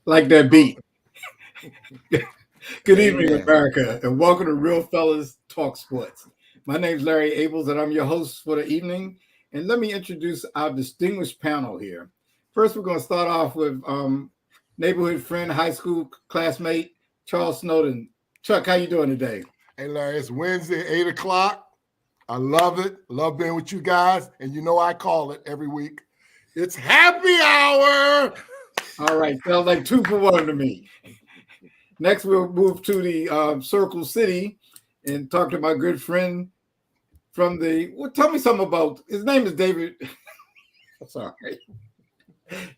Like that beat. Good evening, Amen. America, and welcome to Real Fellas Talk Sports. My name is Larry Abels, and I'm your host for the evening. And let me introduce our distinguished panel here. First, we're going to start off with neighborhood friend, high school classmate, Charles Snowden. Chuck, how you doing today? Hey, Larry, it's Wednesday, 8 o'clock. I love it. Love being with you guys. And you know I call it every week. It's happy hour. All right, sounds like 2 for 1 to me. Next, we'll move to the Circle City and talk to my good friend from the. Well, tell me something about. His name is David. Sorry,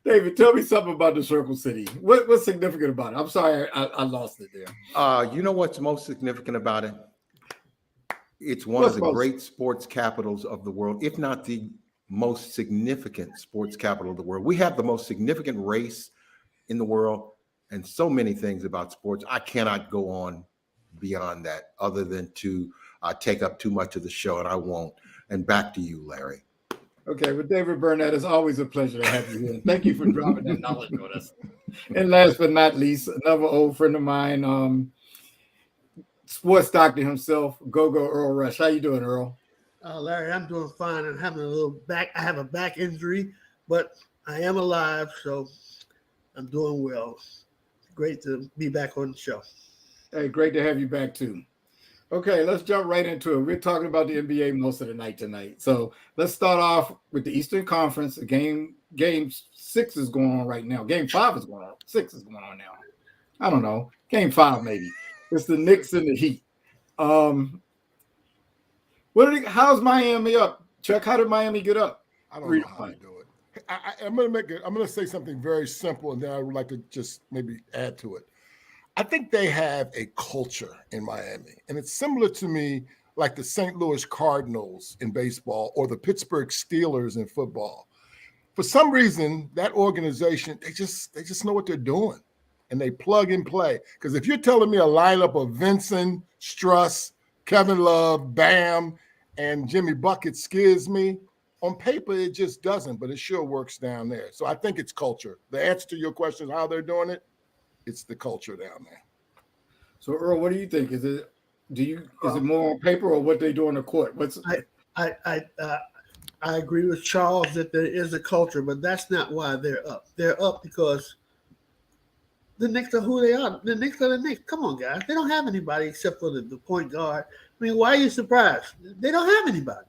David. Tell me something about the Circle City. What's significant about it? I'm sorry, I lost it there. You know what's most significant about it? It's one of the great sports capitals of the world, if not the most significant sports capital of the world. We have the most significant race in the world. And so many things about sports. I cannot go on beyond that other than to take up too much of the show, and I won't. And back to you, Larry. Okay, well, David Burnett, it's always a pleasure to have you here. Thank you for dropping that knowledge on us. And last but not least, another old friend of mine, sports doctor himself, Go-Go Earl Rush. How you doing, Earl? Larry, I'm doing fine. I'm having I have a back injury, but I am alive, so I'm doing well. Great to be back on the show. Hey, great to have you back too. Okay, let's jump right into it. We're talking about the NBA most of the night tonight. So let's start off with the Eastern Conference. Game 6 is going on right now. Game 5 is going on. 6 is going on now. I don't know. Game 5 maybe. It's the Knicks and the Heat. How's Miami up? Chuck, how did Miami get up? I don't know how to do it. I'm going to say something very simple, and then I would like to just maybe add to it. I think they have a culture in Miami, and it's similar to me like the St. Louis Cardinals in baseball or the Pittsburgh Steelers in football. For some reason, that organization, they just know what they're doing, and they plug and play. Because if you're telling me a lineup of Vincent, Struss, Kevin Love, Bam, and Jimmy Bucket scares me, on paper, it just doesn't, but it sure works down there. So I think it's culture. The answer to your question is how they're doing it, it's the culture down there. So, Earl, what do you think? Is it more on paper or what they do on the court? I agree with Charles that there is a culture, but that's not why they're up. They're up because the Knicks are who they are. The Knicks are the Knicks. Come on, guys. They don't have anybody except for the point guard. I mean, why are you surprised? They don't have anybody.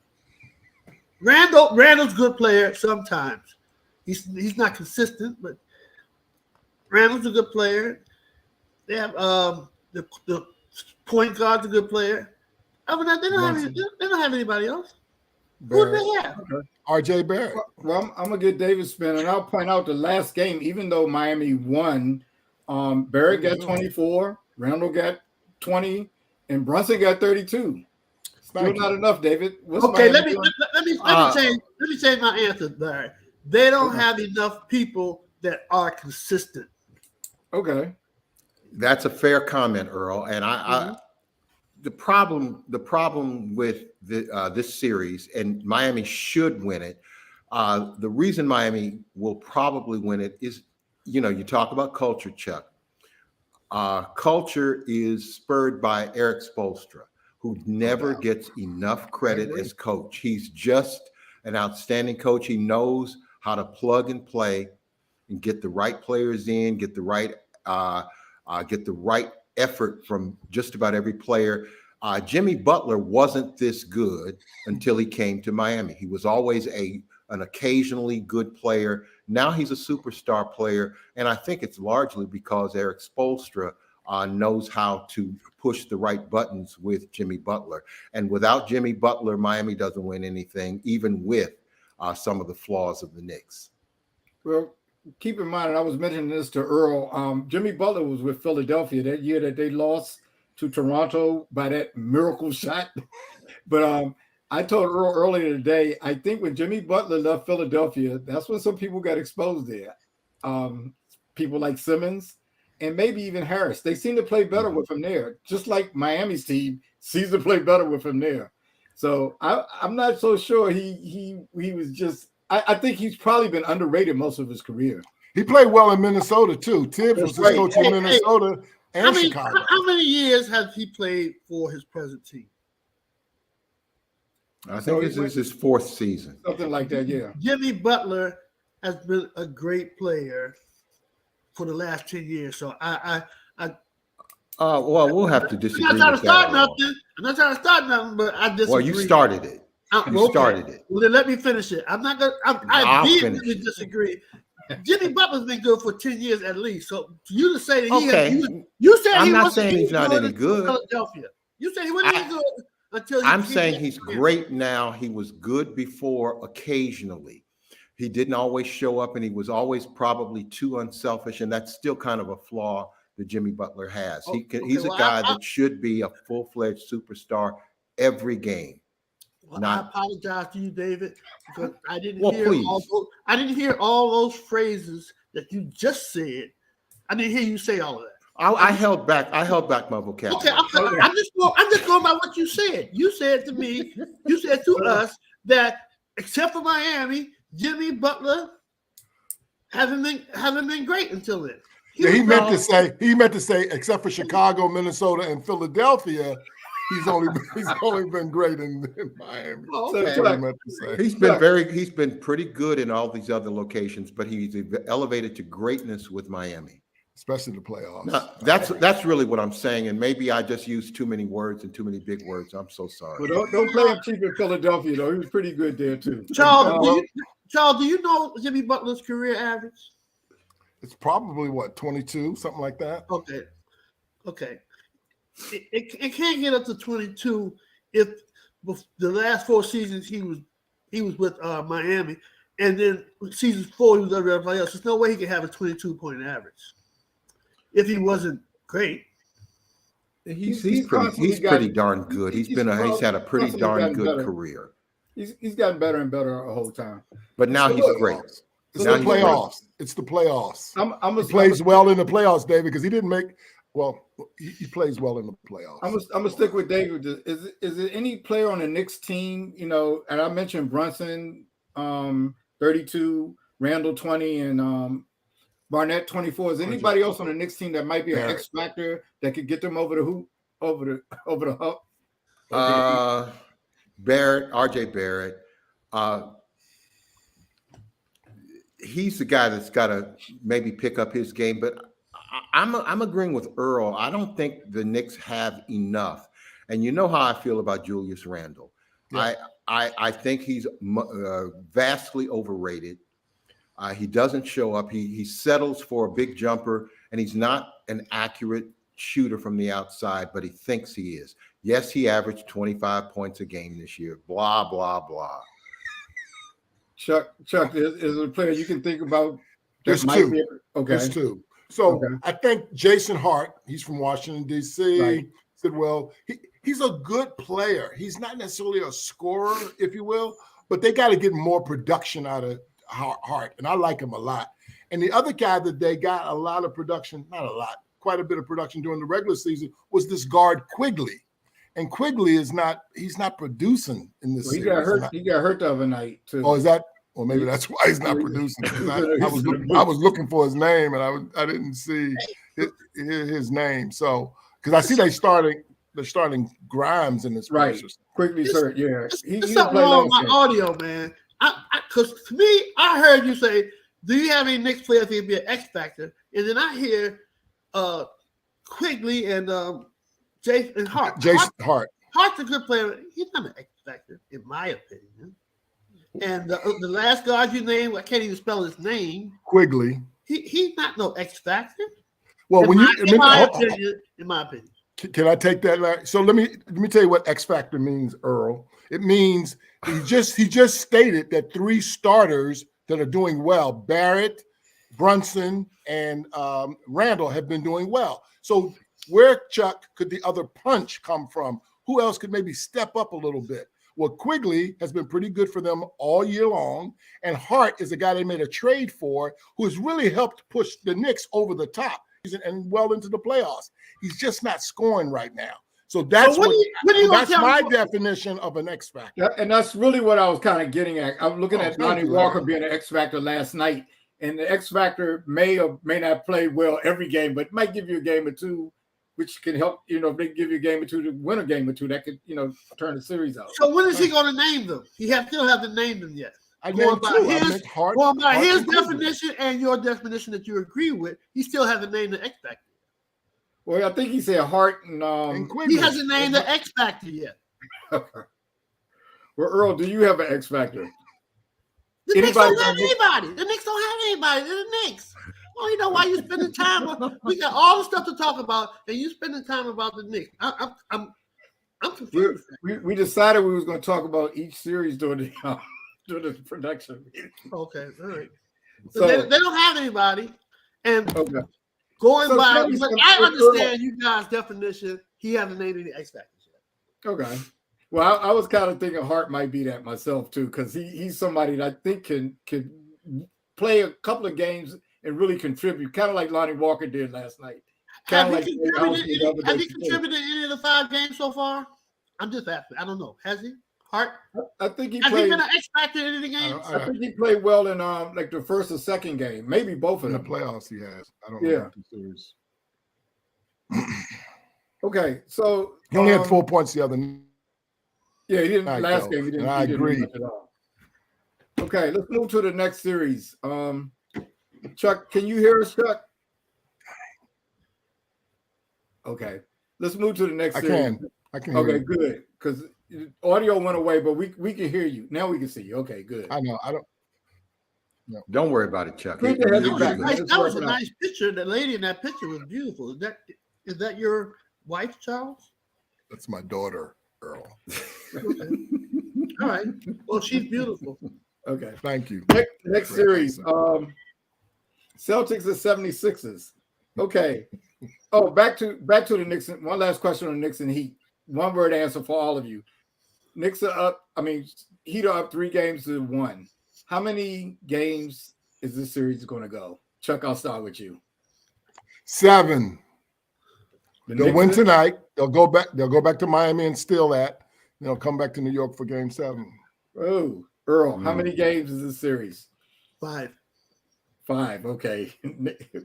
Randall's a good player sometimes. He's not consistent, but Randall's a good player. They have the point guard's a good player. Other than that, they don't have anybody else. Barrett. Who do they have? R.J. Barrett. Well, I'm gonna get David spin, and I'll point out the last game. Even though Miami won, Barrett got 24, Randall got 20, and Brunson got 32. Still not enough, David. Okay, let me change my answer, Barry. They don't have enough people that are consistent. Okay, that's a fair comment, Earl. And the problem with this series, and Miami should win it. The reason Miami will probably win it is, you talk about culture, Chuck. Culture is spurred by Eric Spoelstra, who never gets enough credit as coach. He's just an outstanding coach. He knows how to plug and play and get the right players in, get the right effort from just about every player. Jimmy Butler wasn't this good until he came to Miami. He was always a an occasionally good player. Now he's a superstar player, and I think it's largely because Eric Spoelstra knows how to push the right buttons with Jimmy Butler. And without Jimmy Butler, Miami doesn't win anything, even with some of the flaws of the Knicks. Well, keep in mind, and I was mentioning this to Earl, Jimmy Butler was with Philadelphia that year that they lost to Toronto by that miracle shot. But I told Earl earlier today, I think when Jimmy Butler left Philadelphia, that's when some people got exposed there. People like Simmons and maybe even Harris. They seem to play better with him there, just like Miami's team seems to play better with him there. So I'm not so sure he was just – I think he's probably been underrated most of his career. He played well in Minnesota, too. Tibbs was his coach in Minnesota and Chicago. How many years has he played for his present team? I think this is his fourth season. Something like that, yeah. Jimmy Butler has been a great player for the last 10 years. So well, we'll have to disagree. I'm not trying to start nothing. I'm not trying to start nothing, but I disagree. Well, you started it. You started it. Well, then let me finish it. I'm not gonna. I vehemently disagree. Jimmy Butler's been good for 10 years at least. So for you to say that you said I'm not saying he's not any good. Philadelphia. You said he wasn't any good until I'm saying he's great now. He was good before occasionally. He didn't always show up, and he was always probably too unselfish, and that's still kind of a flaw that Jimmy Butler has. He's a guy that should be a full-fledged superstar every game. Well, I apologize to you, David, because I didn't hear all those phrases that you just said. I didn't hear you say all of that. I held back my vocabulary. Okay, I'm just going by what you said. You said to me, you said to us that except for Miami, Jimmy Butler hasn't been great until then. He meant to say except for Chicago, Minnesota, and Philadelphia. He's only been great in Miami. Oh, okay. That's what I meant to say. He's been pretty good in all these other locations, but he's elevated to greatness with Miami, especially the playoffs. Now, that's really what I'm saying, and maybe I just used too many words and too many big words. I'm so sorry. Well, don't play him cheap in Philadelphia though. He was pretty good there too. Charles, do you know Jimmy Butler's career average? It's probably 22, something like that. Okay. It can't get up to 22 if the last 4 seasons he was with Miami, and then season 4 he was everybody else. There's no way he could have a 22-point average if he wasn't great. He's pretty darn good. He's had a pretty darn good career. He's gotten better and better the whole time. But now he's great. It's the playoffs. It's the playoffs. He plays well in the playoffs, David, because he didn't make. Well, he plays well in the playoffs. I'm gonna stick with David. Is there any player on the Knicks team? And I mentioned Brunson, 32, Randall 20, and Barnett 24. Is anybody else on the Knicks team that might be an X factor that could get them over the hoop, over the hump? Barrett, RJ Barrett. He's the guy that's got to maybe pick up his game, but I'm agreeing with Earl. I don't think the Knicks have enough. And you know how I feel about Julius Randle. Yeah. I think he's vastly overrated. He doesn't show up. He settles for a big jumper, and he's not an accurate shooter from the outside, but he thinks he is. Yes, he averaged 25 points a game this year. Blah, blah, blah. Chuck, is a player you can think about? There's two. There's two. So I think Jason Hart, he's from Washington, D.C., said, well, he's a good player. He's not necessarily a scorer, if you will, but they got to get more production out of Hart, and I like him a lot. And the other guy that they got a lot of production, not a lot, quite a bit of production during the regular season was this guard Quigley. And Quigley he's not producing in this series. He got hurt the other night too. Oh, is that? Well, maybe that's why he's not producing. I was looking for his name and I didn't see his name. So because I see they're starting Grimes in this right. Quigley's hurt. Yeah, he's something wrong with my audio, man. Because to me, I heard you say, "Do you have any Knicks players that can be an X factor?" And then I hear Quigley and Jason Hart. Jason Hart. Hart's a good player. He's not an X factor, in my opinion. And the last guard you named, I can't even spell his name. Quigley. He's not no X factor. Well, In my opinion. Can I take that, Larry? So let me tell you what X factor means, Earl. It means he just stated that 3 starters that are doing well, Barrett, Brunson, and Randall, have been doing well. So where, Chuck, could the other punch come from? Who else could maybe step up a little bit? Well, Quigley has been pretty good for them all year long, and Hart is a guy they made a trade for who has really helped push the Knicks over the top and well into the playoffs. He's just not scoring right now. So that's that's my definition of an X factor. Yeah, and that's really what I was kind of getting at. I'm looking at Lonnie Walker being an X factor last night, and the X factor may or may not play well every game, but might give you a game or two, which can help. If they give you a game or two to win a game or two, that could turn the series out. So when is he going to name them? He still hasn't named them yet. Going by his definition and your definition that you agree with, he still hasn't named the X factor. Well, I think he said Hart and Quigley. He hasn't named the X factor yet. Okay. Well, Earl, do you have an X factor? The Knicks don't have anybody. The Knicks don't have anybody. They're the Knicks. Well, you know why you spending time? We got all the stuff to talk about, and you spending time about the Knicks. I'm confused. We decided we was going to talk about each series during the production meeting. Okay, all right. So they don't have anybody, and okay. Going by, but I understand you guys' definition. He hasn't named any X factors yet. Okay. Well, I was kind of thinking Hart might be that myself too, because he's somebody that I think can play a couple of games and really contribute, kind of like Lonnie Walker did last night. Have he contributed any of the 5 games so far? I'm just asking. I don't know. Has he? Hart? I think he has played. He been an X factor in any games? I think he played well in like the first or second game, maybe both of them. In the playoffs, he has. I don't know the series. Okay, so he only had 4 points the other night. Yeah, he didn't last game. He didn't. I agree. At all. Okay, let's move to the next series. Chuck, can you hear us, Chuck? Okay, let's move to the next series. I can hear you. Okay, good, because audio went away, but we can hear you. Now we can see you. Okay, good. I know. I don't. No. Don't worry about it, Chuck. That was a nice picture. The lady in that picture was beautiful. Is that your wife, Charles? That's my daughter, Earl. Okay. All right. Well, she's beautiful. Okay. Thank you. Next series. Celtics and 76ers. Okay. Oh, back to the Knicks. One last question on Knicks and Heat. One word answer for all of you. Knicks are up. Heat are up 3-1. How many games is this series going to go? Chuck, I'll start with you. 7. They'll win tonight. They'll go back to Miami and steal that. They'll come back to New York for Game 7. Oh, Earl, how many games is this series? 5. 5. Okay.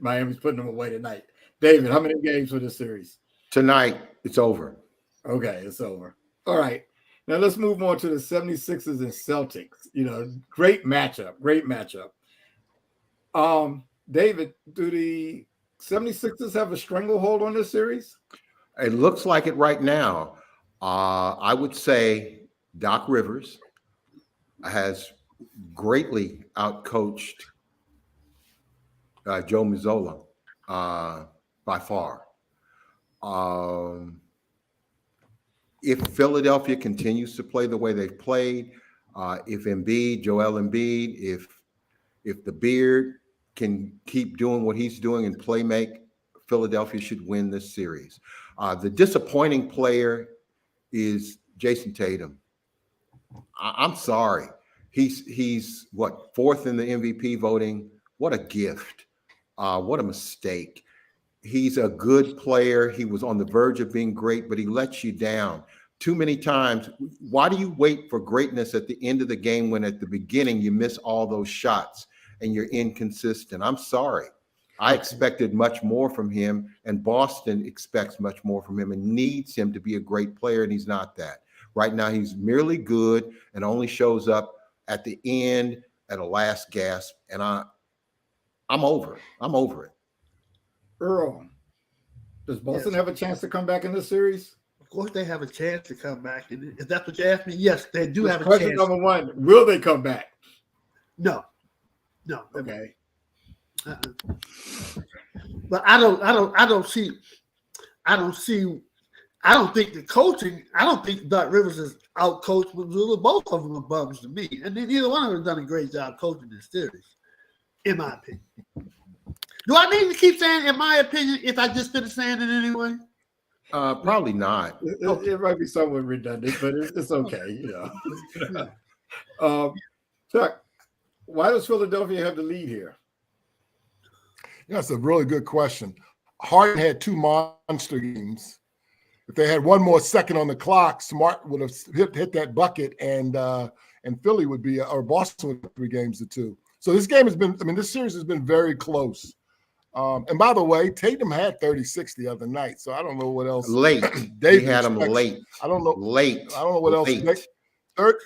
Miami's putting them away tonight. David, how many games for this series? Tonight, it's over. Okay, it's over. All right. Now let's move on to the 76ers and Celtics. Great matchup. David, do the 76ers have a stranglehold on this series? It looks like it right now. I would say Doc Rivers has greatly outcoached Joe Mazzulla by far. If Philadelphia continues to play the way they've played, if Joel Embiid, if the Beard can keep doing what he's doing and play make, Philadelphia should win this series. The disappointing player is Jason Tatum. I'm sorry. He's what, 4th in the MVP voting? What a gift. What a mistake. He's a good player. He was on the verge of being great, but he lets you down too many times. Why do you wait for greatness at the end of the game when at the beginning you miss all those shots and you're inconsistent? I'm sorry. I expected much more from him, and Boston expects much more from him and needs him to be a great player, and he's not that. Right now, he's merely good and only shows up at the end at a last gasp, and I'm over it. I'm over it. Earl, does Boston have a chance to come back in this series? Of course, they have a chance to come back. And if that's what you asked me, yes, they do have a Question chance. number one: will they come back? No. Okay. But I don't think the coaching. I don't think Doc Rivers is out coached Missoula. Both of them are bums to me, and neither one of them has done a great job coaching this series, in my opinion. Do I need to keep saying, in my opinion, if I just finished saying it anyway? Probably not. It might be somewhat redundant, but it's okay. Chuck, why does Philadelphia have the lead here? That's a really good question. Harden had 2 monster games. If they had one more second on the clock, Smart would have hit that bucket, and Philly would be, or Boston would have 3 games to 2. So this game has been, this series has been very close. And by the way, Tatum had 36 the other night, so I don't know what else. Late. He had him late. I don't know. Late. I don't know what else. Late.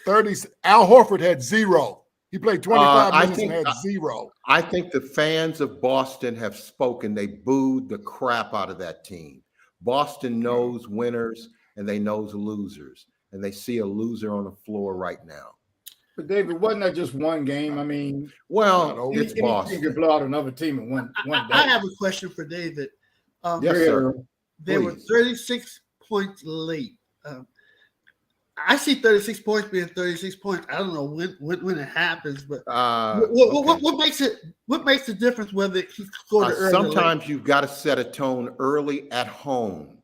30. Al Horford had 0. He played 25 minutes and had 0. I think the fans of Boston have spoken. They booed the crap out of that team. Boston knows winners and they knows losers, and they see a loser on the floor right now. But David, wasn't that just one game? Well, it's Boston. You could blow out another team in one day. I have a question for David. Yes, sir. They were 36 points late. I see 36 points being 36 points. I don't know when it happens, but what makes the difference whether he scored early? Sometimes you've got to set a tone early at home.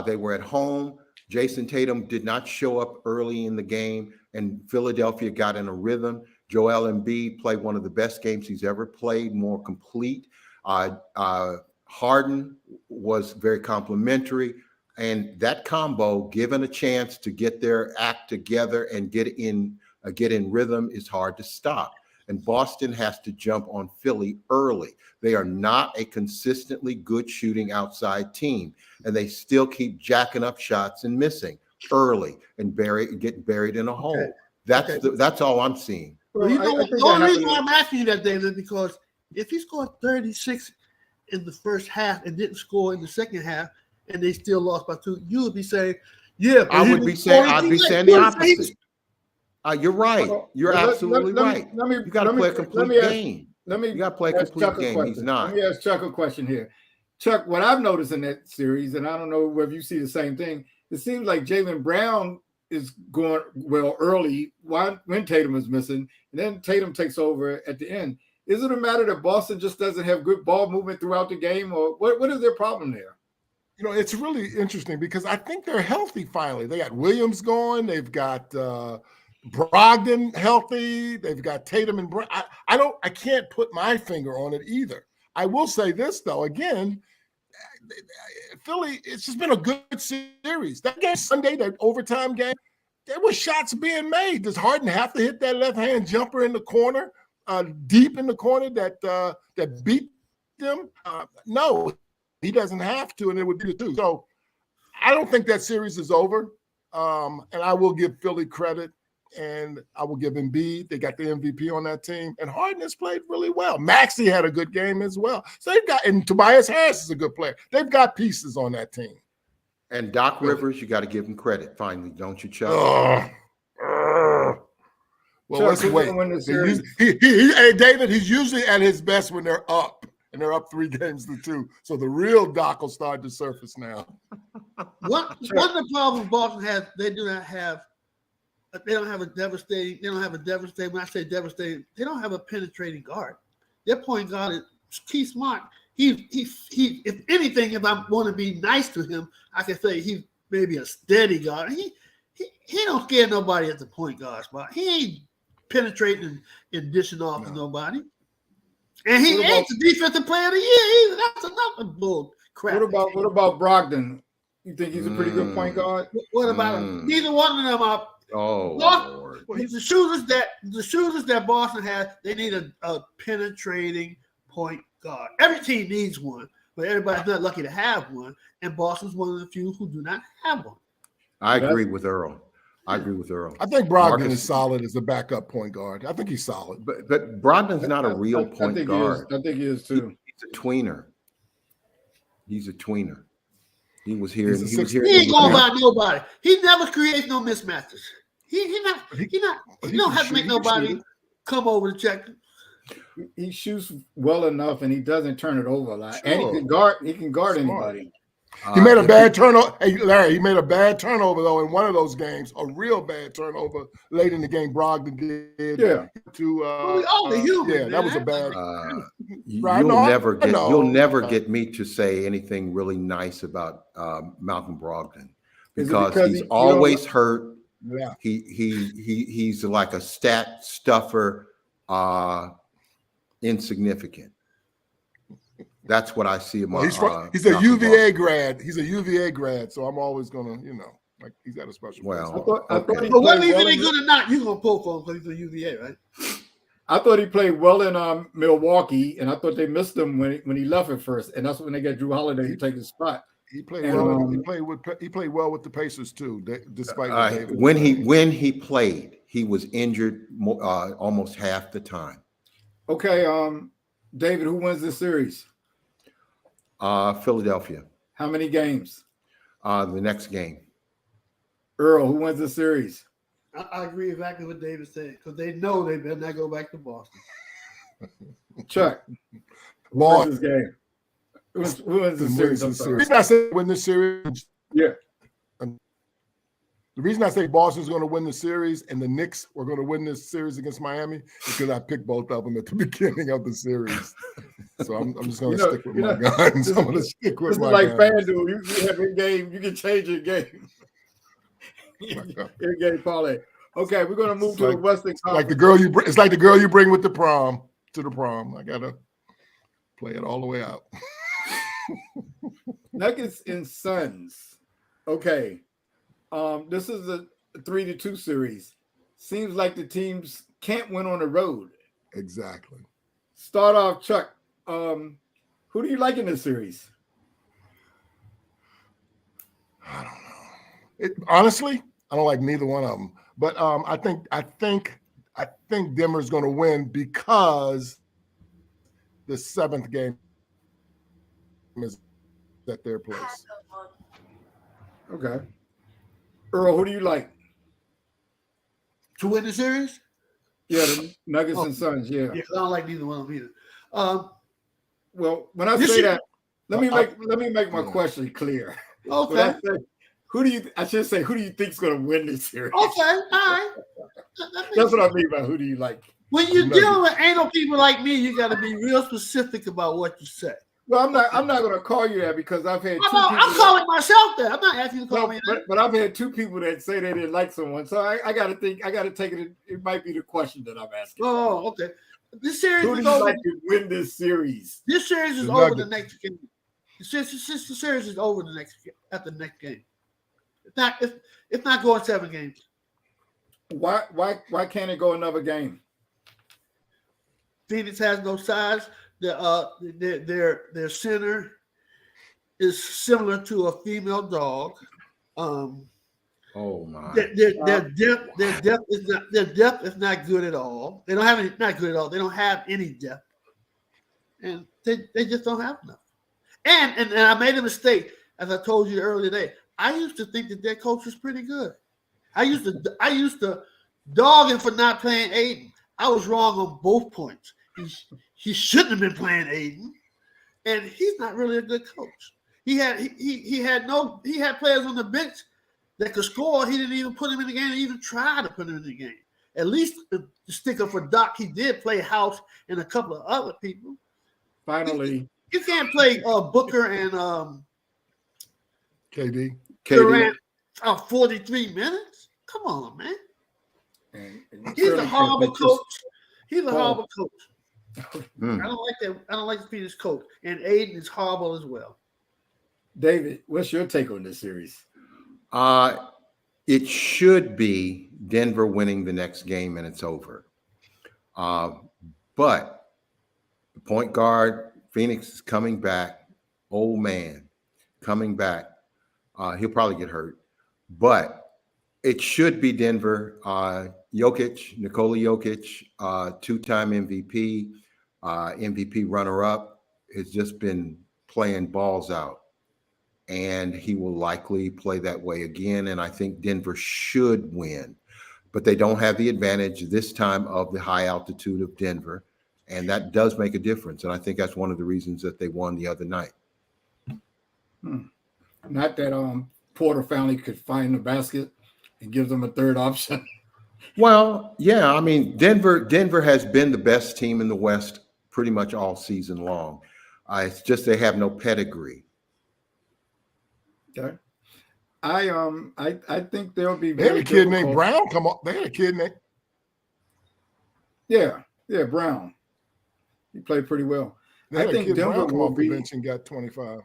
They were at home. Jason Tatum did not show up early in the game, and Philadelphia got in a rhythm. Joel Embiid played one of the best games he's ever played, more complete. Harden was very complimentary. And that combo, given a chance to get their act together and get in rhythm, is hard to stop. And Boston has to jump on Philly early. They are not a consistently good shooting outside team, and they still keep jacking up shots and missing early and getting buried in a hole. That's all I'm seeing. Well, the only reason why I'm asking you that, David, because if he scored 36 in the first half and didn't score in the second half, and they still lost by 2, you would be saying, yeah. I'd be saying the opposite. You're right. You're absolutely right. You got to play a complete game. You got to play a complete game. He's not. Let me ask Chuck a question here. Chuck, what I've noticed in that series, and I don't know whether you see the same thing, it seems like Jaylen Brown is going well early when Tatum is missing, and then Tatum takes over at the end. Is it a matter that Boston just doesn't have good ball movement throughout the game, or what is their problem there? It's really interesting because I think they're healthy finally. They got Williams going. They've got Brogdon healthy. They've got Tatum and Brown. I can't put my finger on it either. I will say this, though. Again, Philly, it's just been a good series. That game Sunday, that overtime game, there were shots being made. Does Harden have to hit that left-hand jumper in the corner, deep in the corner that beat them? No. He doesn't have to, and it would be the 2. So I don't think that series is over. And I will give Philly credit, and I will give Embiid. They got the MVP on that team. And Harden has played really well. Maxey had a good game as well. So and Tobias Harris is a good player. They've got pieces on that team. And Doc Rivers, you got to give him credit finally, don't you, Chuck? Well, Chuck, let's wait. Hey, David, he's usually at his best when they're up. And they're up 3 games to 2. So the real Doc will start to surface now. One of the problems Boston has, they don't have a devastating, when I say devastating, they don't have a penetrating guard. Their point guard is Keith Smart. He if anything, if I want to be nice to him, I can say he's maybe a steady guard. He don't scare nobody at the point guard spot. He ain't penetrating and dishing off to nobody. And he ain't the defensive player of the year either. That's another bull crap. What about Brogdon? You think he's a pretty good point guard? What about him? Neither one of them are. Lord. The shooters that Boston has, they need a penetrating point guard. Every team needs one, but everybody's not lucky to have one. And Boston's one of the few who do not have one. I agree with Earl. I think Brogdon is solid as a backup point guard. I think he's solid. But Brogdon's not a real point guard. I think he is too. He's a tweener. He was here. He's a He was six- here. He ain't going by nobody. He never creates no mismatches. He He don't can have to make shoot. He can nobody shoot. come over to check him. He shoots well enough, and he doesn't turn it over a lot. And he Sure. can guard. He can guard Smart. anybody. He made a if bad turnover. Hey, Larry, he made a bad turnover though in one of those games. A real bad turnover late in the game. Brogdon did. Yeah. To Well, we all the human, yeah, that was a man. bad. You'll No, I know. you'll never get me to say anything really nice about Malcolm Brogdon Is it because because he's you don't- always hurt. Yeah. He's like a stat stuffer, insignificant. That's what I see him. Well, he's a Malcolm UVA Brogdon. grad. He's a UVA grad, so I'm always gonna, like he's got a special. Well, place. I thought okay. he But whether played he's well any in- good or not, you gonna pull for him because he's a UVA, right? I thought he played well in Milwaukee, and I thought they missed him when he left at first, and that's when they got Drew Holiday to take his spot. He played And, well. He played well with the Pacers too, despite what David when was he saying. played, he was injured almost half the time. Okay, David, who wins this series? Philadelphia. How many games? The next game. Earl, who wins the series? I agree exactly what David said because they know they better not go back to Boston. Chuck, who Boston. wins this game? Who wins the Wins series? the I'm sorry. series. The reason I say win this series, Yeah. the reason I say Boston's going to win the series and the Knicks were going to win this series against Miami is because I picked both of them at the beginning of the series. So I'm just going to stick with my guns. I'm going to stick with This is my like guns. FanDuel. You have your game, you can change your game. Your game parlay. Okay, we're going to move It's to the like- Western Like Conference. the girl you bring, it's like the girl you bring with the prom to the prom. I gotta play it all the way out. Nuggets and Suns. Okay. This is a 3-2 series. Seems like the teams can't win on the road. Exactly. Start off, Chuck. Who do you like in this series? I don't know. Honestly, I don't like neither one of them. But I think Denver's going to win because the seventh game is at their place. Okay. Earl, who do you like? To win the series? Yeah, the Nuggets Oh. and Suns. Yeah. Yeah, 'cause I don't like neither one of them either. Well, when I This say year- that, let me make my Yeah. question clear. When I Okay. say, I should say, who do you think's going to win this series? Okay. All right. That's what I mean by who do you like. When you're Nuggets. dealing with anal people like me, you got to be real specific about what you say. Well, I'm not going to call you that because I've had two I'm people. calling myself that. I'm not asking you to call Well, me that. but I've had two people that say they didn't like someone, so I got to think. I got to take it. It might be the question that I'm asking. Oh, okay. This series Who do is you over. like to win this series? This series is The over the Nuggets. next game. The series is over at the next game. It's not going 7 games. Why can't it go another game? Phoenix has no size. Their center is similar to a female dog. Oh my! Their depth is not good at all. They don't have any not good at all. They don't have any depth, and they just don't have enough. And I made a mistake, as I told you earlier today. I used to think that their coach was pretty good. I used to dog him for not playing Aiden. I was wrong on both points. He shouldn't have been playing Aiden, and he's not really a good coach. He had players on the bench that could score. He didn't even put him in the game. He even tried to put him in the game. At least the sticker for Doc, he did play House and a couple of other people. Finally, You can't play Booker and KD. Durant 43 minutes. Come on, man. and He's a certainly horrible can't just- coach. He's a horrible coach. Mm. I don't like that. I don't like the Phoenix coach. And Aiden is horrible as well. David, what's your take on this series? It should be Denver winning the next game and it's over. But the point guard, Phoenix is coming back. Old man coming back. He'll probably get hurt. But it should be Denver. Jokic, Nikola Jokic, two-time MVP, MVP runner-up, has just been playing balls out. and he will likely play that way again. And I think Denver should win, but they don't have the advantage this time of the high altitude of Denver. And that does make a difference. And I think that's one of the reasons that they won the other night. Not that Porter family could find the basket and give them a third option. Well, yeah, I mean, Denver has been the best team in the West pretty much all season long. It's just they have no pedigree. Okay. I think they'll be They had very a kid named difficult. Brown come up. They had a kid named Yeah, Brown. He played pretty well. they had I a think kid Denver Brown come will off the be bench and got 25.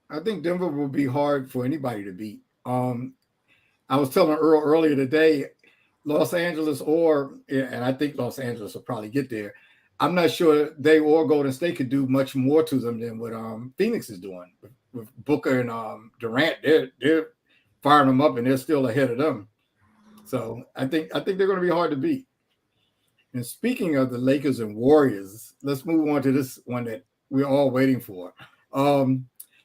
I think Denver will be hard for anybody to beat. I was telling Earl earlier today, Los Angeles and I think Los Angeles will probably get there. I'm not sure they or Golden State could do much more to them than what Phoenix is doing with Booker and Durant. They're firing them up and they're still ahead of them. So I think they're going to be hard to beat. And speaking of the Lakers and Warriors, let's move on to this one that we're all waiting for.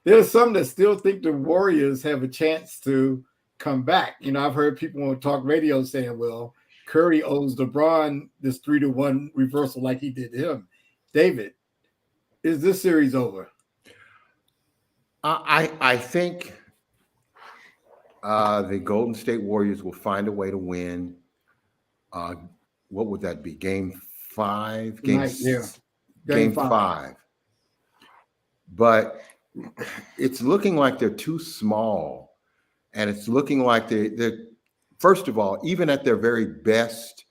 There's some that still think the Warriors have a chance to come back. You know, I've heard people on talk radio saying, well, Curry owes LeBron this 3-1 reversal like he did to him. David, is this series over? I think the Golden State Warriors will find a way to win. What would that be? Game 5? Game 5. But it's looking like they're too small. And it's looking like they're first of all, even at their very best,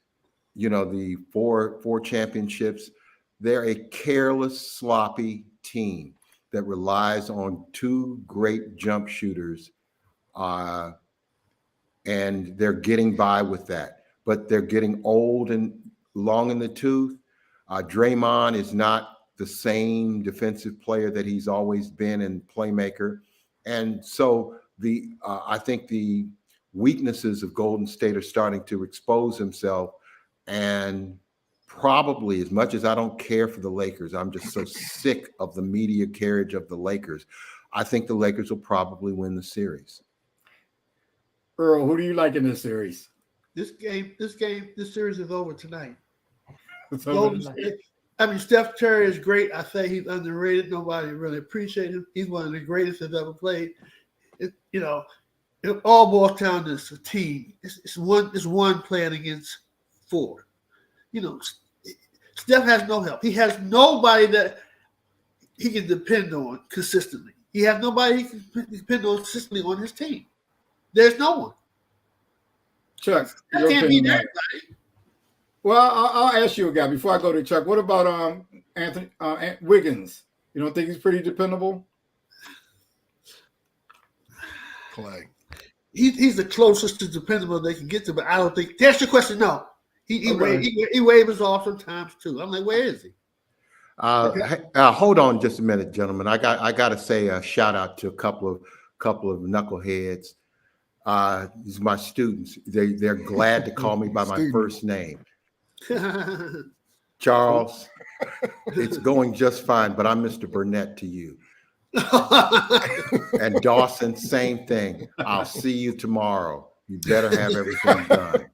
you know, the four championships, they're a careless, sloppy team that relies on two great jump shooters. And they're getting by with that. But they're getting old and long in the tooth. Draymond is not the same defensive player that he's always been and playmaker. And so I think the weaknesses of Golden State are starting to expose themselves. And probably, as much as I don't care for the Lakers, I'm just so sick of the media carriage of the Lakers. I think the Lakers will probably win the series. Earl, who do you like in this series? This series is over tonight. Golden State. I mean, Steph Curry is great. I say he's underrated. Nobody really appreciates him. He's one of the greatest that's ever played. It all boils down to a team. It's one playing against four. You know, Steph has no help. He has nobody that he can depend on consistently. He has nobody he can depend on consistently on his team. There's no one. Chuck, That can't beat everybody. Well, I'll ask you a guy before I go to Chuck. What about Anthony Wiggins? You don't think he's pretty dependable? Clay. He's the closest to dependable they can get to, but I don't think. To answer your question, no. He waves off sometimes too. I'm like, where is he? Hold on just a minute, gentlemen. I got to say a shout out to a couple of knuckleheads. These are my students. They're glad to call me by my first name. Charles, it's going just fine, but I'm Mr. Burnett to you. And Dawson, same thing. I'll see you tomorrow. You better have everything done.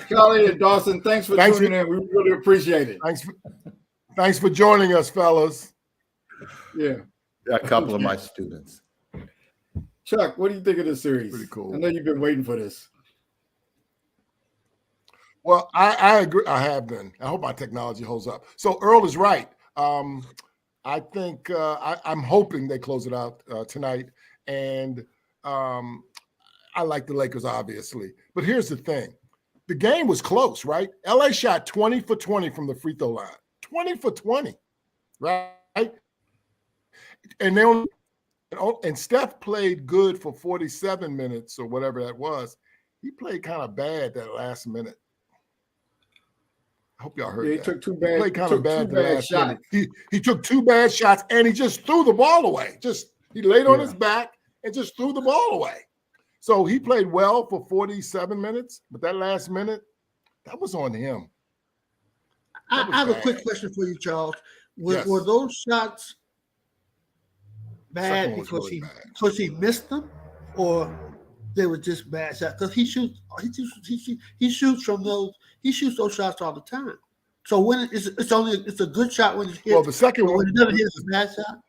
Charlie and Dawson, thanks for tuning in. We really appreciate it. Thanks for joining us, fellas. Yeah. A couple of my students. Chuck, what do you think of this series? Pretty cool. I know you've been waiting for this. Well, I agree. I have been. I hope my technology holds up. So Earl is right. I think I'm hoping they close it out tonight. And I like the Lakers, obviously. But here's the thing. The game was close, right? LA shot 20 for 20 from the free throw line. 20 for 20, right? And Steph played good for 47 minutes or whatever that was. He played kind of bad that last minute. I hope y'all heard that. He took two bad, he played kind of bad the last shots. minute. He took two bad shots and he just threw the ball away. He laid on his back and just threw the ball away. So he played well for 47 minutes, but that last minute, that was on him. I have a quick question for you, Charles. Were those shots bad because he missed them, or they were just bad shots? Because he shoots from those. He shoots those shots all the time. So when it's a good shot when it hits. Well, the second one, when it doesn't hit, it's a bad shot.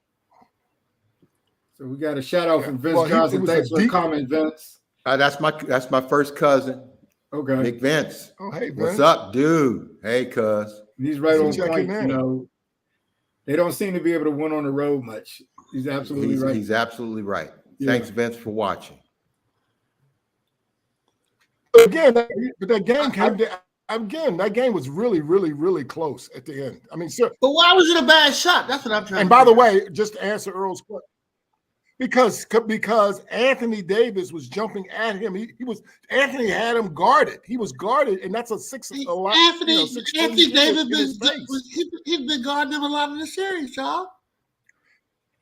So we got a shout out from Vince Johnson. Thanks for the comment, Vince. That's my first cousin. Okay. Nick Vince. Oh, hey, Vince. What's up, dude? Hey, cuz. He's right on point. You know, they don't seem to be able to win on the road much. He's absolutely right. He's absolutely right. Yeah. Thanks, Vince, for watching. Again, that game came down. Again, that game was really, really, really close at the end. I mean, sir. But why was it a bad shot? That's what I'm trying. And by the way, just to answer Earl's question, because Anthony Davis was jumping at him. Anthony had him guarded. He was guarded, and that's Anthony Davis he's been guarding him a lot in the series, y'all.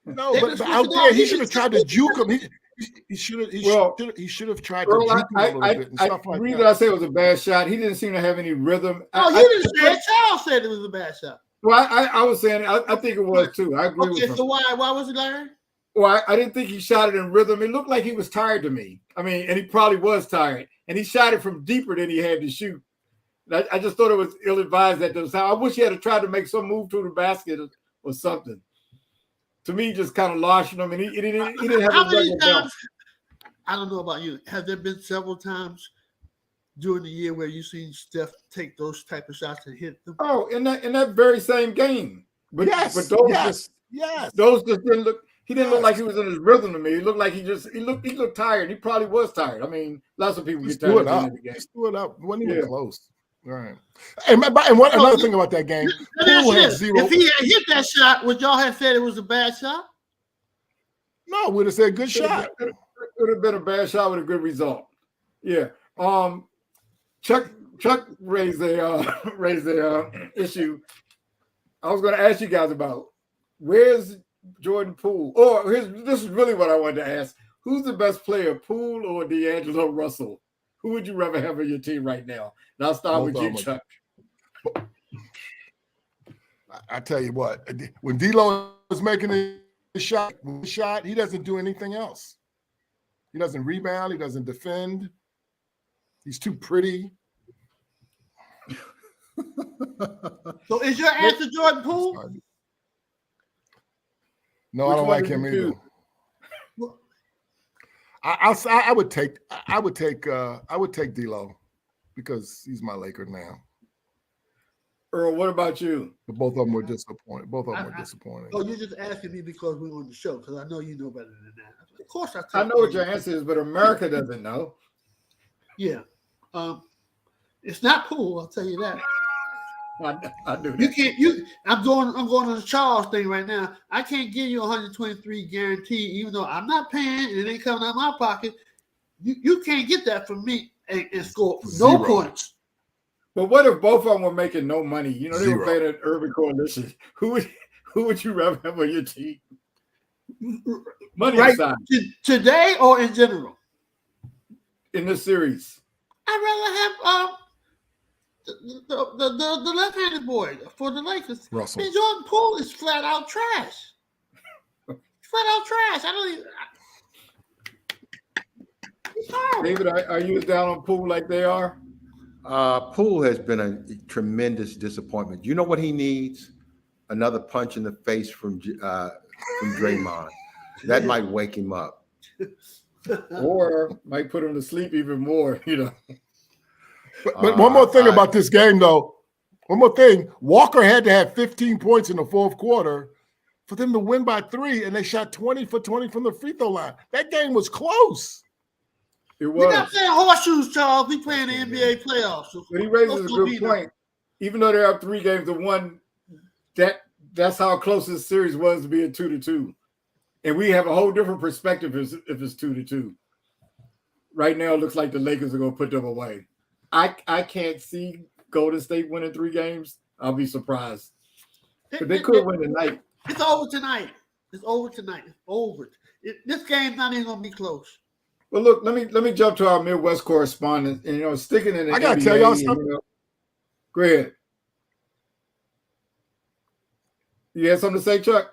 No, but out there he should have tried to juke him. He should have tried to juke him a little bit and stuff like that. The reason I say it was a bad shot, he didn't seem to have any rhythm. Oh, he didn't say it. Charles said it was a bad shot. Well, I was saying I think it was too. I agree with him. Okay, so why was it, Larry? Well, I didn't think he shot it in rhythm. It looked like he was tired to me. I mean, and he probably was tired. And he shot it from deeper than he had to shoot. I just thought it was ill-advised at those times. I wish he had tried to make some move to the basket or something. To me, just kind of launching him, and he didn't have How a many regular times? belt. I don't know about you. Have there been several times during the year where you've seen Steph take those type of shots and hit them? Oh, in that very same game. But those those just didn't look. He didn't look like he was in his rhythm to me. He looked like he looked tired. He probably was tired. I mean, lots of people get tired at the game. He threw it up. It wasn't even close. Right. And another thing about that game, Poole had zero. If he had hit that shot, would y'all have said it was a bad shot? No, we'd have said good shot. It would have been a bad shot with a good result. Yeah. Chuck raised the issue. I was going to ask you guys about where's Jordan Poole? This is really what I wanted to ask. Who's the best player, Poole or D'Angelo Russell? Who would you rather have on your team right now? And I'll start with you, Chuck. I tell you what, when D'Lo is making a shot, he doesn't do anything else. He doesn't rebound. He doesn't defend. He's too pretty. So is your answer Jordan Poole? No, I don't like him either. I would take D'Lo because he's my Laker now. Earl, what about you? But both of them were disappointed. Oh, you're just asking me because we're on the show because I know you know better than that. Of course, I know what your answer is, but America doesn't know. Yeah, it's not Poole. I'll tell you that. I do. You can't. I'm going on the Charles thing right now. I can't give you 123 guarantee, even though I'm not paying and it ain't coming out of my pocket. You can't get that from me and score no points. But what if both of them were making no money? You know, they were playing an urban coalition. Who would you rather have on your team? Money aside. Today or in general? In this series. I'd rather have the left-handed boy for the Lakers. Russell. And Jordan Poole is flat out trash. Flat out trash. I don't even. He's horrible. David, are you down on Poole like they are? Poole has been a tremendous disappointment. You know what he needs? Another punch in the face from Draymond. That might wake him up. Or might put him to sleep even more, you know. But one more thing about this game, though. One more thing. Walker had to have 15 points in the fourth quarter for them to win by 3, and they shot 20 for 20 from the free throw line. That game was close. It was. We're not playing horseshoes, Charles. We playing the NBA playoffs. But he raises a good point. Even though they're up 3 games to 1, that's how close this series was to being 2-2. And we have a whole different perspective if it's 2-2. Right now, it looks like the Lakers are going to put them away. I can't see Golden State winning 3 games. I'll be surprised. But they could win tonight. It's over tonight. It's over. This game's not even going to be close. Well, look, let me jump to our Midwest correspondent. And, sticking in the I got to NBA, tell y'all something. Go ahead. You have something to say, Chuck?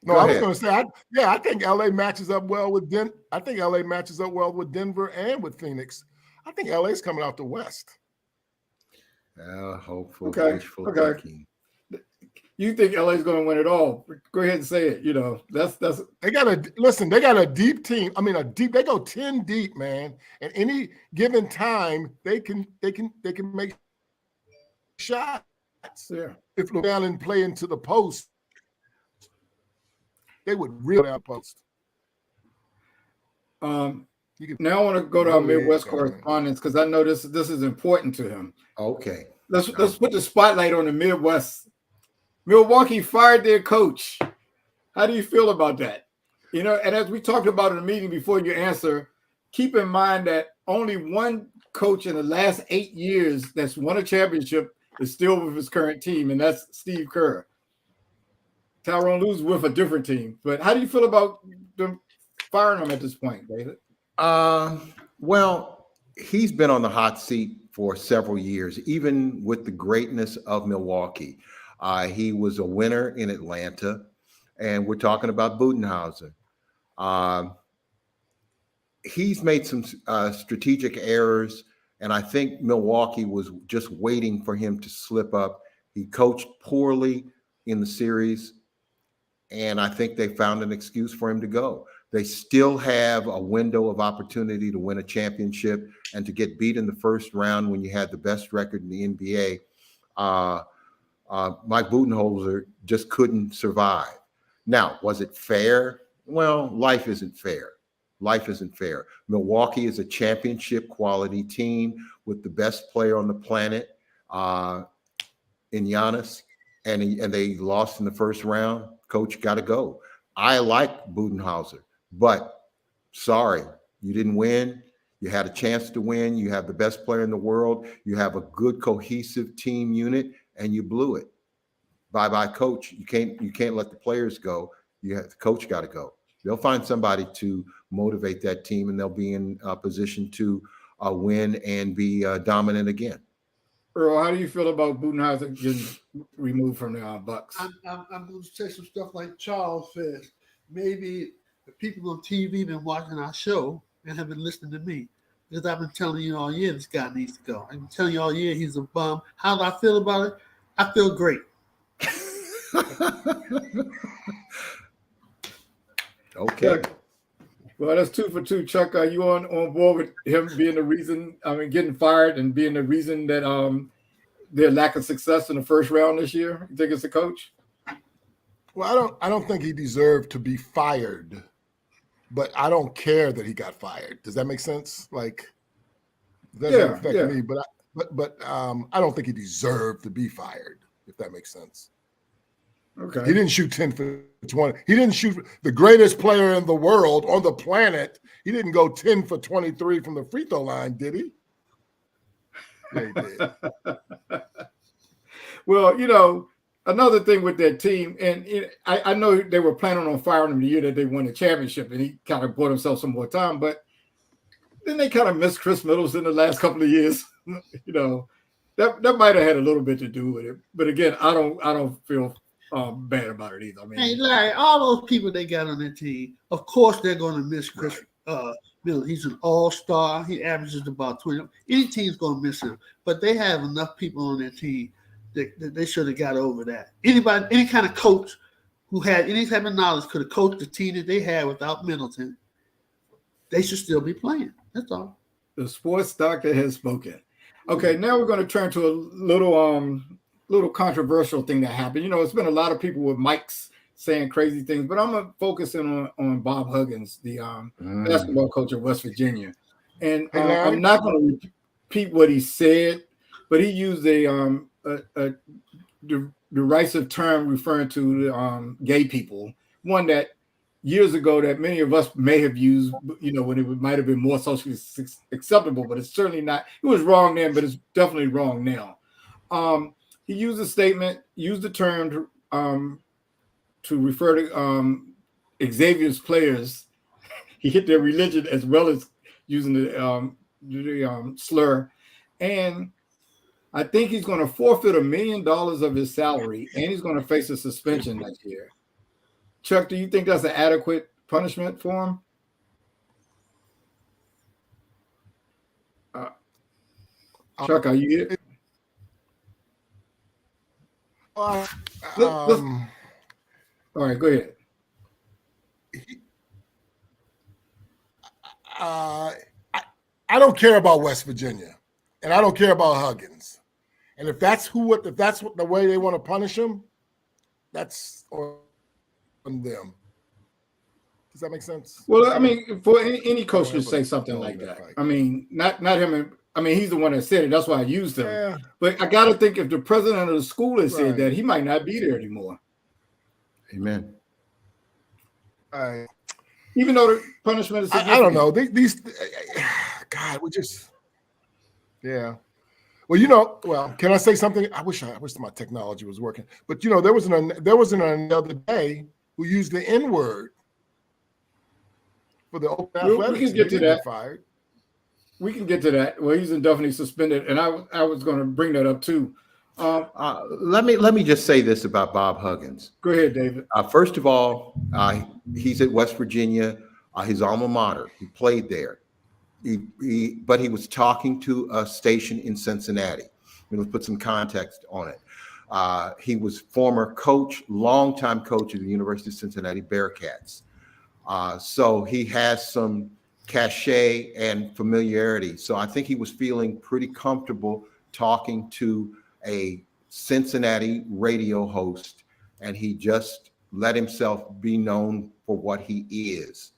No, Go I was ahead. going to say, I think LA matches up well with I think LA matches up well with Denver and with Phoenix. I think LA's coming out the West. Hopeful, Okay, wishful okay. thinking. You think LA's going to win it all? Go ahead and say it. You know, that's they got a deep team. I mean, they go 10 deep, man. At any given time, they can make shots. Yeah. If look down and play into the post, they would really out post. Now I want to go to our Midwest correspondents because I know this is important to him. Okay. Let's put the spotlight on the Midwest. Milwaukee fired their coach. How do you feel about that? You know, and as we talked about in the meeting before you answer, keep in mind that only one coach in the last 8 years that's won a championship is still with his current team, and that's Steve Kerr. Tyronn Lue's with a different team. But how do you feel about them firing him at this point, David? Well, he's been on the hot seat for several years, even with the greatness of Milwaukee. He was a winner in Atlanta, and we're talking about Budenholzer. He's made some strategic errors, and I think Milwaukee was just waiting for him to slip up. He coached poorly in the series, and I think they found an excuse for him to go. They still have a window of opportunity to win a championship, and to get beat in the first round when you had the best record in the NBA. Mike Budenholzer just couldn't survive. Now, was it fair? Well, life isn't fair. Life isn't fair. Milwaukee is a championship quality team with the best player on the planet in Giannis, and they lost in the first round. Coach got to go. I like Budenholzer, but sorry, you didn't win. You had a chance to win. You have the best player in the world. You have a good cohesive team unit, and you blew it. Bye-bye, coach. You can't let the players go. The coach got to go. They'll find somebody to motivate that team, and they'll be in a position to win and be dominant again. Earl, how do you feel about Budenholzer getting removed from the Bucks? I'm going to say some stuff like Charles says. Maybe the people on TV been watching our show and have been listening to me, because I've been telling you all year this guy needs to go. I've been telling you all year he's a bum. How do I feel about it? I feel great. Okay. Well, that's 2 for 2. Chuck, are you on board with him being the reason, getting fired and being the reason that their lack of success in the first round this year? You think it's the coach? Well, I don't think he deserved to be fired, but I don't care that he got fired. Does that make sense? Like, that doesn't affect me, but I don't think he deserved to be fired, if that makes sense. Okay. He didn't shoot 10 for 20. He didn't shoot the greatest player in the world on the planet. He didn't go 10 for 23 from the free throw line, did he? Yeah, he did. Well, another thing with that team, and I know they were planning on firing him the year that they won the championship, and he kind of bought himself some more time, but then they kind of missed Chris Middleton the last couple of years. That might have had a little bit to do with it. But again, I don't feel bad about it either. Hey, Larry, all those people they got on their team, of course they're going to miss Chris Middleton. He's an all-star. He averages about 20. Any team's going to miss him. But they have enough people on their team that they should have got over that. Anybody, any kind of coach who had any type of knowledge could have coached the team that they had without Middleton. They should still be playing. That's all. The sports doctor has spoken. Okay, now we're going to turn to a little controversial thing that happened. It's been a lot of people with mics saying crazy things, but I'm going to focus in on Bob Huggins, the basketball coach of West Virginia. And I'm not going to repeat what he said, but he used a derisive term referring to gay people, one that years ago that many of us may have used, when it might have been more socially acceptable, but it's certainly not. It was wrong then, but it's definitely wrong now. He used the term to refer to Xavier's players. He hit their religion as well as using the slur. And I think he's going to forfeit $1 million of his salary, and he's going to face a suspension next year. Chuck, do you think that's an adequate punishment for him? Chuck, are you here? All right, go ahead. I don't care about West Virginia, and I don't care about Huggins. And if that's the way they want to punish him, that's on them. Does that make sense? Well, I mean, for any coach to say something like that, I mean, not him. I mean, he's the one that said it. That's why I used him. Yeah. But I got to think if the president of the school has said that, he might not be there anymore. Amen. Even though the punishment is I don't know. These God, we just, yeah. Well, can I say something? I wish my technology was working. But there was another day who used the N-word for the Oakland Athletics. We can get to that. Fired. We can get to that. Well, he's indefinitely suspended, and I was going to bring that up too. Let me just say this about Bob Huggins. Go ahead, David. First of all, he's at West Virginia, his alma mater. He played there. But he was talking to a station in Cincinnati. Let's put some context on it. He was former coach, longtime coach of the University of Cincinnati Bearcats. So he has some cachet and familiarity. So I think he was feeling pretty comfortable talking to a Cincinnati radio host, and he just let himself be known for what he is.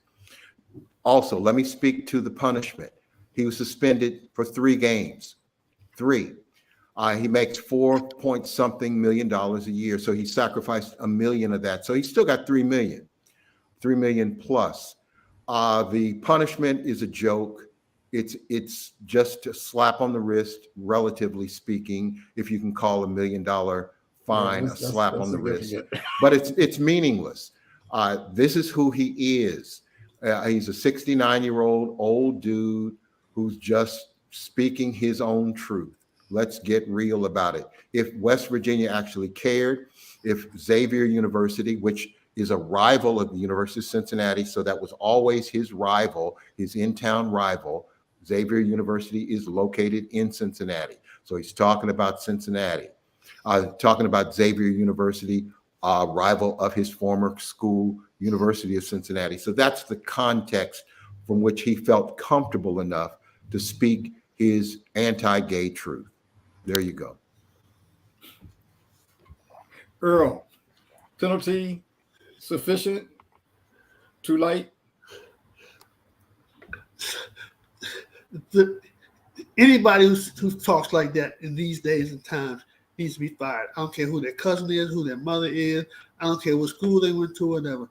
Also, let me speak to the punishment. He was suspended for 3 games. 3. He makes $4-point-something million a year, so he sacrificed $1 million of that. So he still got $3 million. $3 million plus. The punishment is a joke. It's just a slap on the wrist, relatively speaking, if you can call $1 million fine a slap on the wrist. But it's meaningless. This is who he is. He's a 69-year-old old dude who's just speaking his own truth. Let's get real about it. If West Virginia actually cared, if Xavier University, which is a rival of the University of Cincinnati, so that was always his rival, his in-town rival. Xavier University is located in Cincinnati. So he's talking about Cincinnati, talking about Xavier University, rival of his former school, University of Cincinnati. So that's the context from which he felt comfortable enough to speak his anti-gay truth. There you go. Earl, penalty sufficient? Too light? Anybody who talks like that in these days and times needs to be fired. I don't care who their cousin is, who their mother is. I don't care what school they went to, whatever.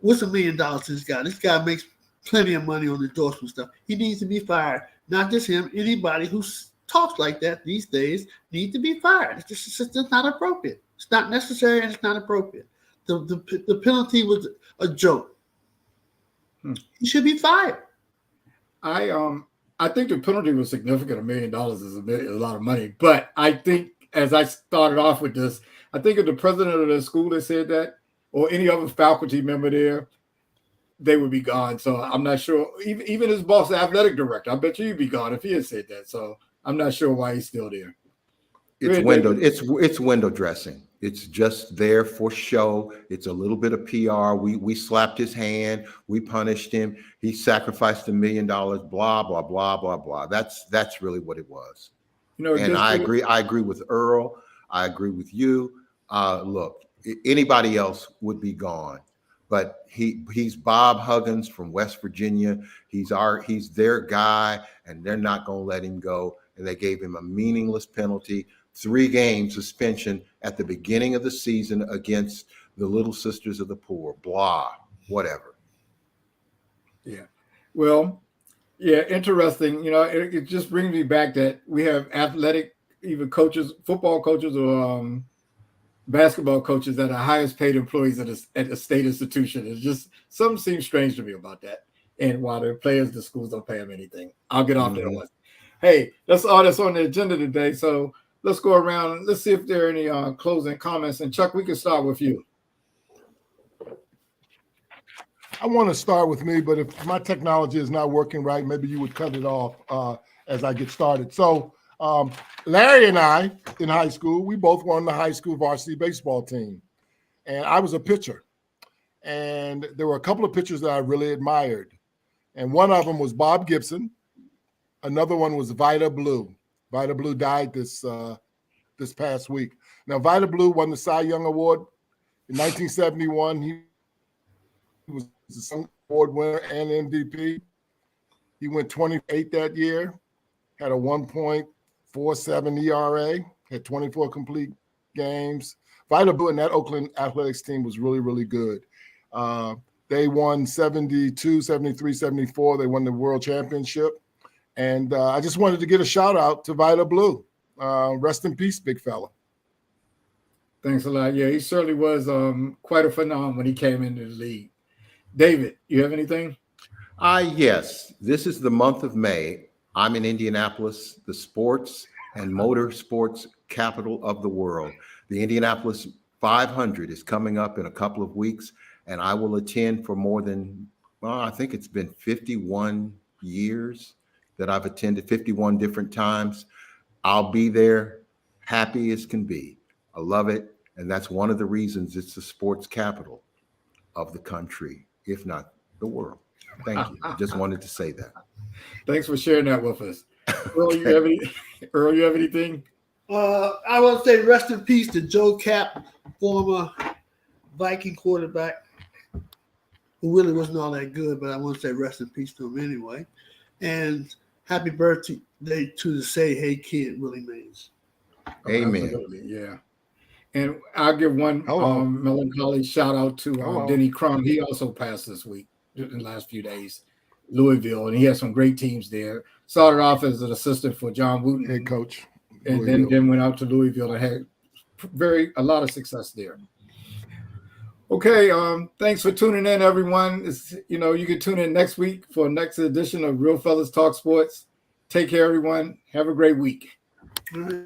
What's $1 million to this guy? This guy makes plenty of money on endorsement stuff. He needs to be fired. Not just him. Anybody who talks like that these days needs to be fired. It's just not appropriate. It's not necessary and it's not appropriate. The penalty was a joke. He should be fired. I think the penalty was significant. $1 million is a lot of money. But I think, as I started off with this, I think if the president of the school had said that, or any other faculty member there, they would be gone. So I'm not sure. Even his boss, the athletic director, I bet you he'd be gone if he had said that. So I'm not sure why he's still there. It's window dressing. It's just there for show. It's a little bit of PR. We slapped his hand. We punished him. He sacrificed $1 million. Blah blah blah blah blah. That's really what it was. And I agree. I agree with Earl. I agree with you. Look, anybody else would be gone, but he's Bob Huggins from West Virginia. He's their guy, and they're not going to let him go. And they gave him a meaningless penalty. 3-game suspension at the beginning of the season against the Little Sisters of the Poor, blah, whatever. Yeah. Well, yeah, interesting. It just brings me back that we have athletic, even coaches, football coaches or basketball coaches that are highest paid employees at a state institution. It's just something seems strange to me about that. And while their players, the schools don't pay them anything. I'll get off that one. Hey, that's all that's on the agenda today. So let's go around and let's see if there are any closing comments. And Chuck, we can start with you. I want to start with me, but if my technology is not working right, maybe you would cut it off as I get started. So Larry and I in high school, we both were on the high school varsity baseball team. And I was a pitcher. And there were a couple of pitchers that I really admired. And one of them was Bob Gibson. Another one was Vida Blue. Vida Blue died this past week. Now, Vida Blue won the Cy Young Award in 1971. He was the Cy Young Award winner and MVP. He went 28 that year, had a 1.47 ERA, had 24 complete games. Vida Blue and that Oakland Athletics team was really, really good. They won 72, 73, 74. They won the world championship. And I just wanted to get a shout out to Vida Blue. Rest in peace, big fella. Thanks a lot. Yeah, he certainly was quite a phenomenon when he came into the league. David, you have anything? Yes. This is the month of May. I'm in Indianapolis, the sports and motorsports capital of the world. The Indianapolis 500 is coming up in a couple of weeks, and I will attend for more than, I think it's been 51 years that I've attended, 51 different times. I'll be there happy as can be. I love it. And that's one of the reasons it's the sports capital of the country, if not the world. Thank you. I just wanted to say that. Thanks for sharing that with us. Earl, Okay. you have anything? I want to say rest in peace to Joe Cap, former Viking quarterback, who really wasn't all that good, but I want to say rest in peace to him anyway. And happy birthday to the Say Hey Kid, Willie Mays. Amen. Absolutely, yeah. And I'll give one melancholy shout out to Denny Crum. He also passed this week, in the last few days, Louisville, and he had some great teams there. Started off as an assistant for John Wooten, Head coach. and then went out to Louisville and had a lot of success there. Okay, thanks for tuning in, everyone. You can tune in next week for next edition of Real Fellas Talk Sports. Take care, everyone. Have a great week. All right.